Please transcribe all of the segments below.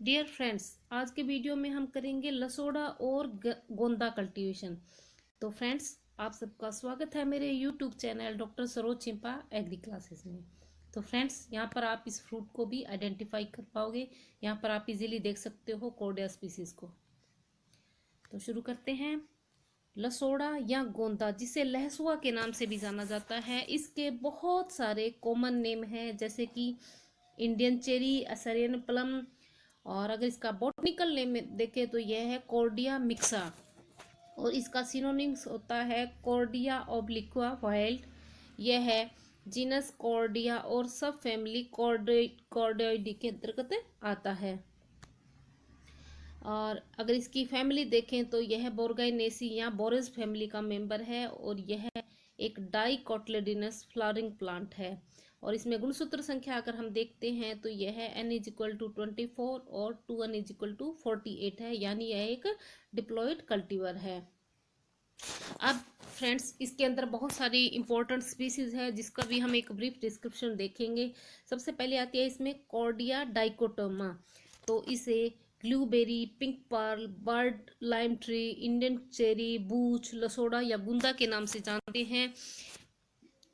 Dear friends, आज के video में हम करेंगे लसोड़ा और गोंदा कल्टीवेशन। तो फ्रेंड्स, आप सबका स्वागत है मेरे यूट्यूब चैनल डॉक्टर सरोज चिंपा एग्री क्लासेस में। तो फ्रेंड्स, यहाँ पर आप इस फ्रूट को भी आइडेंटिफाई कर पाओगे। यहाँ पर आप इजीली देख सकते हो कॉर्डिया स्पीसीज को। तो शुरू करते हैं। लसोड़ा या गोंदा, जिसे लहसुआ के नाम से भी जाना जाता है, इसके बहुत सारे कॉमन नेम हैं, जैसे कि इंडियन चेरी, असरियन प्लम। और अगर इसका बॉटनिकल नेम देखें तो यह है कॉर्डिया मिक्सा, और इसका सिनोनिम्स होता है कॉर्डिया ओब्लिक्वा वाइल्ड। यह है जीनस कॉर्डिया और सब फैमिली कॉर्डियोइडी के अंतर्गत आता है। और अगर इसकी फैमिली देखें तो यह बोर्गाइनेसी या बोरेस फैमिली का मेंबर है, और यह एक डाइकोटिलेडोनस फ्लावरिंग प्लांट है। और इसमें गुणसूत्र संख्या अगर हम देखते हैं तो यह N=24 और 2N=48 है, यानी यह एक डिप्लॉयड कल्टीवर है। अब फ्रेंड्स, इसके अंदर बहुत सारी इंपॉर्टेंट स्पीसीज है, जिसका भी हम एक ब्रीफ डिस्क्रिप्शन देखेंगे। सबसे पहले आती है इसमें कॉर्डिया डाइकोटोमा। तो इसे blueberry, pink pearl, bird lime tree, Indian cherry, बूच, लसोड़ा या गुंदा के नाम से जानते हैं।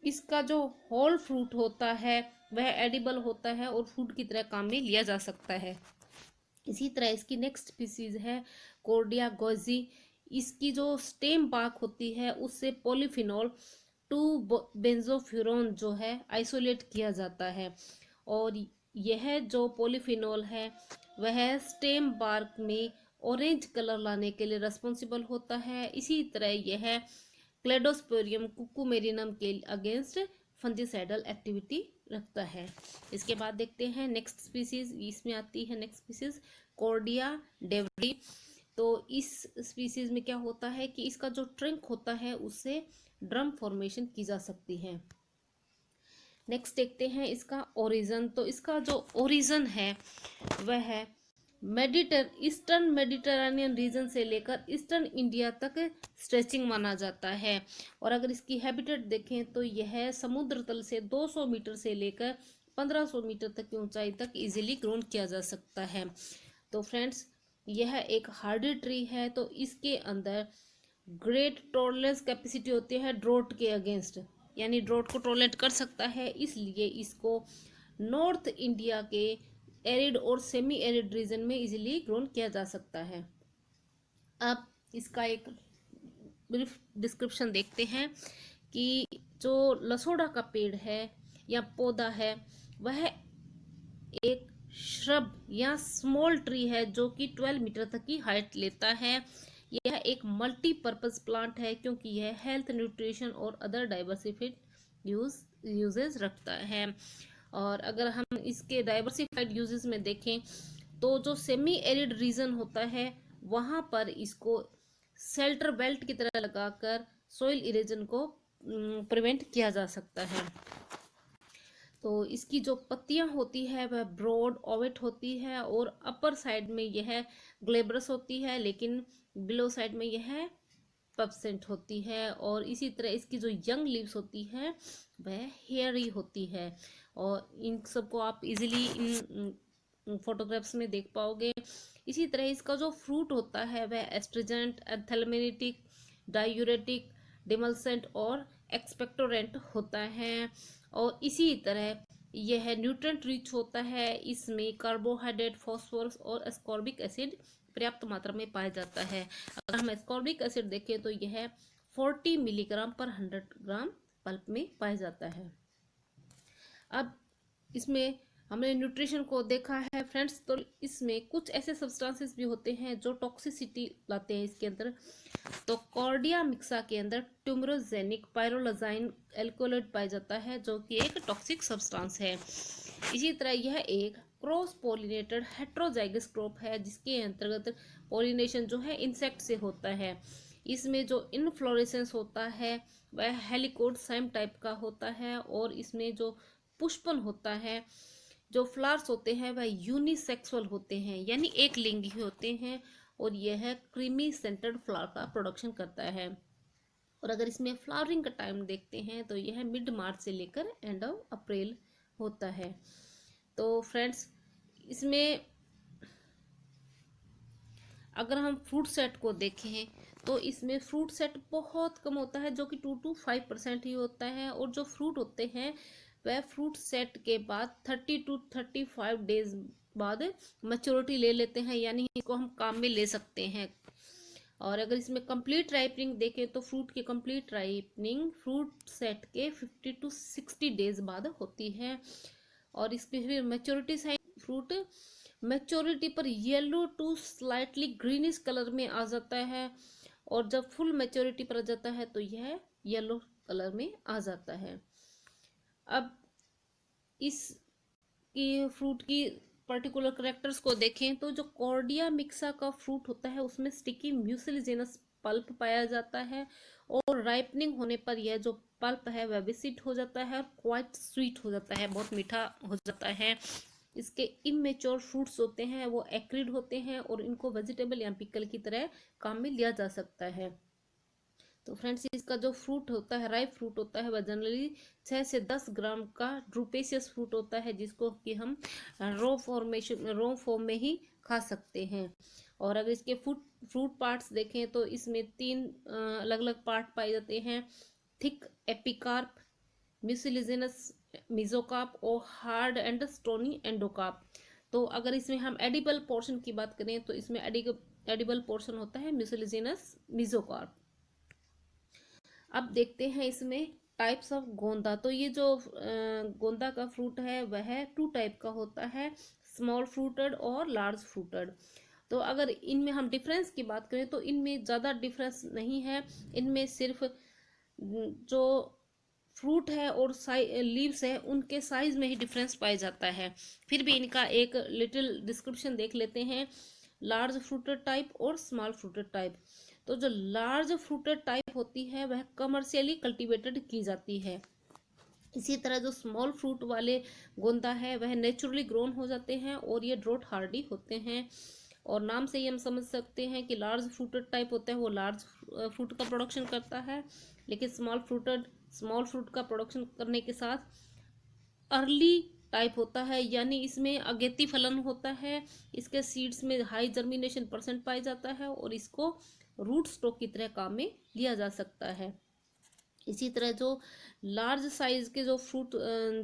इसका जो होल फ्रूट होता है वह एडिबल होता है और फूड की तरह काम में लिया जा सकता है। इसी तरह इसकी नेक्स्ट स्पीसीज है कॉर्डिया गोजी। इसकी जो स्टेम बार्क होती है उससे पॉलीफिनॉल 2-बेंजोफ्यूरॉन जो है आइसोलेट किया जाता है, और यह जो पॉलीफिनॉल है वह स्टेम बार्क में ऑरेंज कलर लाने के लिए रिस्पॉन्सिबल होता है। इसी तरह यह क्लेडोस्पोरियम कुकुमेरिनम के अगेंस्ट फंजीसाइडल एक्टिविटी रखता है। इसके बाद देखते हैं नेक्स्ट स्पीसीज। इसमें आती है नेक्स्ट स्पीसीज कॉर्डिया डेवडी। तो इस स्पीसीज में क्या होता है कि इसका जो ट्रंक होता है उससे ड्रम फॉर्मेशन की जा सकती है। नेक्स्ट देखते हैं इसका ओरिजन। तो इसका जो ओरिजन है वह है ईस्टर्न मेडिटेरेनियन रीजन से लेकर ईस्टर्न इंडिया तक स्ट्रेचिंग माना जाता है। और अगर इसकी हैबिटेट देखें तो यह समुद्र तल से 200 मीटर से लेकर 1500 मीटर तक की ऊंचाई तक इजीली ग्रोन किया जा सकता है। तो फ्रेंड्स, यह एक हार्डी ट्री है, तो इसके अंदर ग्रेट टॉलरेंस कैपेसिटी होती है ड्रोट के अगेंस्ट, यानी ड्रोट को टॉलरेट कर सकता है, इसलिए इसको नॉर्थ इंडिया के एरिड और सेमी एरिड रीजन में इजीली ग्रोन किया जा सकता है। अब इसका एक ब्रीफ डिस्क्रिप्शन देखते हैं कि जो लसोड़ा का पेड़ है या पौधा है वह एक श्रब या स्मॉल ट्री है जो कि 12 मीटर तक की हाइट लेता है। यह एक मल्टीपर्पज प्लांट है क्योंकि यह हेल्थ, न्यूट्रिशन और अदर डाइवर्सिफाइड यूजेस रखता है। और अगर हम इसके डाइवर्सिफाइड यूजेस में देखें तो जो सेमी एरिड रीजन होता है वहाँ पर इसको शेल्टर बेल्ट की तरह लगाकर सॉइल इरोजन को प्रिवेंट किया जा सकता है। तो इसकी जो पत्तियां होती है वह ब्रॉड ओवेट होती है, और अपर साइड में यह ग्लेब्रस होती है, लेकिन बिलो साइड में यह पब्सेंट होती है। और इसी तरह इसकी जो यंग लीव्स होती है वह हेयरी होती है, और इन सबको आप इजीली इन फोटोग्राफ्स में देख पाओगे। इसी तरह इसका जो फ्रूट होता है वह एस्ट्रिजेंट, एंथैल्मिनेटिक, डायूरेटिक, डिमल्सेंट और एक्सपेक्टोरेंट होता है। और इसी तरह यह न्यूट्रिएंट रिच होता है। इसमें कार्बोहाइड्रेट, फास्फोरस और एस्कॉर्बिक एसिड पर्याप्त मात्रा में पाया जाता है। अगर हम एस्कॉर्बिक एसिड देखें तो यह 40 मिलीग्राम पर 100 ग्राम पल्प में पाया जाता है। अब इसमें हमने न्यूट्रिशन को देखा है फ्रेंड्स, तो इसमें कुछ ऐसे सब्सटेंसेस भी होते हैं जो टॉक्सिसिटी लाते हैं इसके अंदर। तो कॉर्डिया मिक्सा के अंदर ट्यूमरोजेनिक पायरोलाजाइन एल्कोलॉइड पाया जाता है, जो कि एक टॉक्सिक सब्सटेंस है। इसी तरह यह एक क्रॉस पोलिनेटेड हेट्रोजाइगस क्रॉप है, जिसके अंतर्गत पोलिनेशन जो है इंसेक्ट से होता है। इसमें जो इनफ्लोरेसेंस होता है वह हेलिकोड साइम टाइप का होता है, और इसमें जो पुष्पन होता है, जो फ्लावर्स होते हैं वह यूनिसेक्सुअल होते हैं, यानी एक लिंगी होते हैं, और यह क्रीमी सेंटर्ड फ्लावर का प्रोडक्शन करता है। और अगर इसमें फ्लावरिंग का टाइम देखते हैं तो यह मिड मार्च से लेकर एंड ऑफ अप्रैल होता है। तो फ्रेंड्स, इसमें अगर हम फ्रूट सेट को देखें तो इसमें फ्रूट सेट बहुत कम होता है, जो कि 2 to 5% ही होता है। और जो फ्रूट होते हैं वह फ्रूट सेट के बाद 30 to 35 डेज बाद मैच्योरिटी ले लेते हैं, यानी इसको हम काम में ले सकते हैं। और अगर इसमें कंप्लीट राइपनिंग देखें तो फ्रूट की कंप्लीट राइपनिंग फ्रूट सेट के 50 to 60 डेज बाद होती है। और इसकी फिर मैच्योरिटी साइन, फ्रूट मैच्योरिटी पर yellow to slightly greenish colour में आ जाता है, और जब फुल मैच्योरिटी पर आ जाता है तो यह येलो कलर में आ जाता है। अब इस की फ्रूट की पर्टिकुलर करेक्टर्स को देखें तो जो कॉर्डिया मिक्सा का फ्रूट होता है उसमें स्टिकी म्यूसिलिजेनस पल्प पाया जाता है, और राइपनिंग होने पर यह जो पल्प है वह विसिड हो जाता है और क्वाइट स्वीट हो जाता है, बहुत मीठा हो जाता है। इसके इमेच्योर फ्रूट्स होते हैं वो एक्रिड होते हैं, और इनको वेजिटेबल या पिकल की तरह काम में लिया जा सकता है। तो फ्रेंड्स, इसका जो फ्रूट होता है, राइप फ्रूट होता है, वह जनरली 6 से 10 ग्राम का ड्रूपेशियस फ्रूट होता है, जिसको कि हम रो फॉर्म में ही खा सकते हैं। और अगर इसके फ्रूट पार्ट्स देखें तो इसमें 3 अलग अलग पार्ट पाए जाते हैं: थिक एपिकार्प, म्यूसिलिजिनस मिजोकार्प और हार्ड एंड स्टोनी एंडोकार्प। तो अगर इसमें हम एडिबल पोर्शन की बात करें तो इसमें एडिबल पोर्शन होता है म्यूसिलिजिनस मिजोकार्प। अब देखते हैं इसमें टाइप्स ऑफ गोंदा। तो ये जो गोंदा का फ्रूट है वह 2 टाइप का होता है, स्मॉल फ्रूटेड और लार्ज फ्रूटेड। तो अगर इनमें हम डिफरेंस की बात करें तो इनमें ज़्यादा डिफरेंस नहीं है, इनमें सिर्फ जो फ्रूट है और लीव्स है उनके साइज में ही डिफरेंस पाया जाता है। फिर भी इनका एक लिटिल डिस्क्रिप्शन देख लेते हैं, लार्ज फ्रूटेड टाइप और स्मॉल फ्रूटेड टाइप। तो जो लार्ज फ्रूटेड टाइप होती है वह कमर्शियली कल्टीवेटेड की जाती है। इसी तरह जो स्मॉल फ्रूट वाले गोंदा है वह नेचुरली ग्रोन हो जाते हैं और ये ड्रोट हार्डी होते हैं। और नाम से ही हम समझ सकते हैं कि लार्ज फ्रूटेड टाइप होता है वो लार्ज फ्रूट का प्रोडक्शन करता है, लेकिन स्मॉल फ्रूट का प्रोडक्शन करने के साथ अर्ली टाइप होता है, यानी इसमें अगेती फलन होता है, इसके सीड्स में हाई जर्मिनेशन परसेंट पाया जाता है और इसको रूट स्टॉक की तरह काम में लिया जा सकता है। इसी तरह जो लार्ज साइज के जो फ्रूट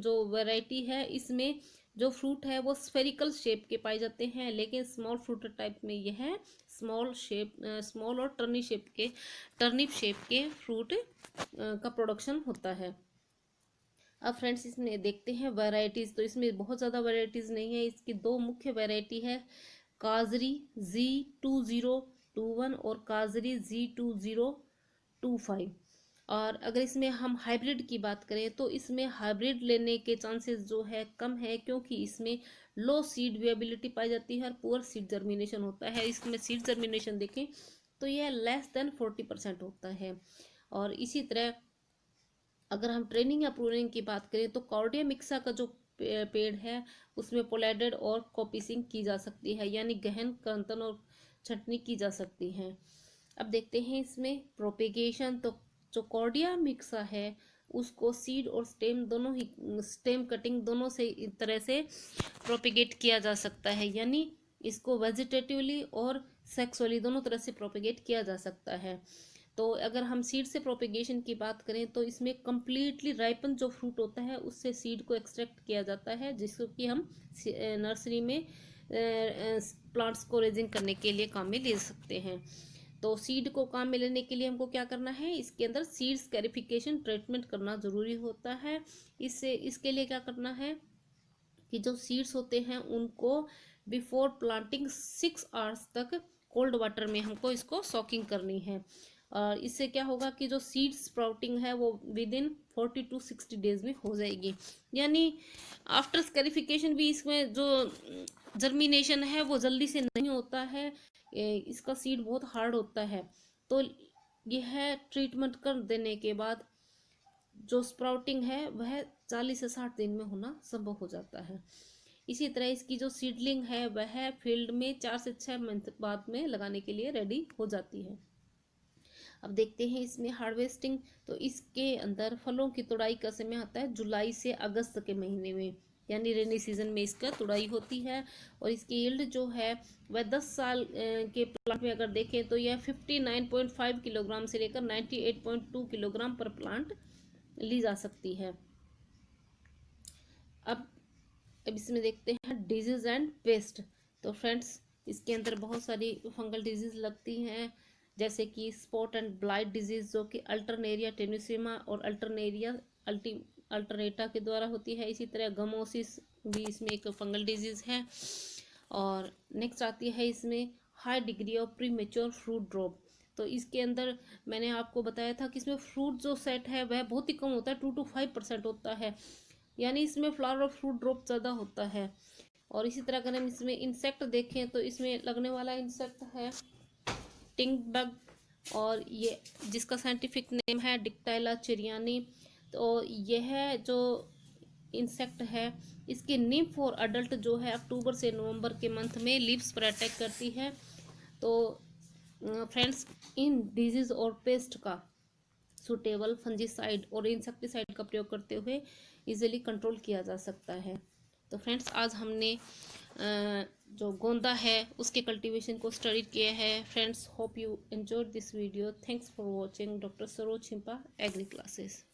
जो वैरायटी है इसमें जो फ्रूट है वो स्फेरिकल शेप के पाए जाते हैं, लेकिन स्मॉल फ्रूट टाइप में यह स्मॉल और टर्निप शेप के फ्रूट का प्रोडक्शन होता है। अब फ्रेंड्स इसमें देखते हैं वैरायटीज। तो इसमें बहुत ज़्यादा वैरायटीज नहीं है, इसकी 2 मुख्य वैरायटी है, काजरी Z2021 और काजरी Z2025। और अगर इसमें हम हाइब्रिड की बात करें तो इसमें हाइब्रिड लेने के चांसेस जो है कम है, क्योंकि इसमें लो सीड वेबिलिटी पाई जाती है और पुअर सीड जर्मिनेशन होता है। इसमें सीड जर्मिनेशन देखें तो यह लेस देन 40% होता है। और इसी तरह अगर हम ट्रेनिंग या प्रूनिंग की बात करें तो कॉर्डिया मिक्सा का जो पेड़ है उसमें पोलैडेड और कॉपिसिंग की जा सकती है, यानी गहन कर्तन और छटनी की जा सकती है। अब देखते हैं इसमें प्रोपेगेशन। तो जो कॉर्डिया मिक्सा है उसको सीड और स्टेम कटिंग दोनों से इस तरह से प्रोपेगेट किया जा सकता है, यानी इसको वेजिटेटिवली और सेक्सुअली दोनों तरह से प्रोपेगेट किया जा सकता है। तो अगर हम सीड से प्रोपेगेशन की बात करें तो इसमें कम्प्लीटली राइपन जो फ्रूट होता है उससे सीड को एक्सट्रैक्ट किया जाता है, जिसको कि हम नर्सरी में प्लांट्स को रेजिंग करने के लिए काम में ले सकते हैं। तो सीड को काम में लेने के लिए हमको क्या करना है, इसके अंदर सीड स्कैरिफिकेशन ट्रीटमेंट करना ज़रूरी होता है। इसके लिए क्या करना है कि जो सीड्स होते हैं उनको बिफोर प्लांटिंग 6 आवर्स तक कोल्ड वाटर में हमको इसको सॉकिंग करनी है। और इससे क्या होगा कि जो सीड स्प्राउटिंग है वो विद इन 40 to 60 डेज में हो जाएगी, यानी आफ्टर स्कैरिफिकेशन भी इसमें जो जर्मिनेशन है वो जल्दी से नहीं होता है, इसका सीड बहुत हार्ड होता है। तो यह ट्रीटमेंट कर देने के बाद जो स्प्राउटिंग है वह 40 से 60 दिन में होना संभव हो जाता है। इसी तरह इसकी जो सीडलिंग है वह फील्ड में 4 से 6 मंथ बाद में लगाने के लिए रेडी हो जाती है। अब देखते हैं इसमें हार्वेस्टिंग। तो इसके अंदर फलों की तोड़ाई का समय आता है जुलाई से अगस्त के महीने में। यानी रेनी सीजन में इसका तुड़ाई होती है। और इसकी यील्ड जो है वह 10 साल के प्लांट में अगर देखें तो यह 59.5 किलोग्राम से लेकर 98.2 किलोग्राम पर प्लांट ली जा सकती है। अब इसमें देखते हैं डिजीज एंड पेस्ट। तो फ्रेंड्स, इसके अंदर बहुत सारी फंगल डिजीज लगती हैं, जैसे कि स्पॉट एंड ब्लाइट डिजीज जो कि अल्टरनेरिया टेनुसिमा और अल्टरनेरिया अल्टरनेटा के द्वारा होती है। इसी तरह गमोसिस भी इसमें एक फंगल डिजीज है। और नेक्स्ट आती है इसमें high degree of pre mature fruit drop. तो इसके अंदर मैंने आपको बताया था कि इसमें फ्रूट जो सेट है वह बहुत ही कम होता है, 2 to 5% होता है, यानी इसमें फ्लावर और फ्रूट ड्रॉप ज़्यादा होता है। और इसी तरह अगर हम इसमें इंसेक्ट देखें तो इसमें लगने वाला इंसेक्ट है टिंक बग, और ये जिसका साइंटिफिक नेम है डिक्टाइला चिरियानी। तो यह जो इंसेक्ट है इसकी निम्फ और अडल्ट जो है अक्टूबर से नवंबर के मंथ में लीव्स पर अटैक करती है। तो फ्रेंड्स, इन डिजीज और पेस्ट का सुटेबल फंजीसाइड और इंसेक्टिसाइड का प्रयोग करते हुए इजीली कंट्रोल किया जा सकता है। तो फ्रेंड्स, आज हमने जो गोंदा है उसके कल्टीवेशन को स्टडी किया है। Friends, hope you enjoyed this video. Thanks for watching doctor Saroj Chhimpa agri classes.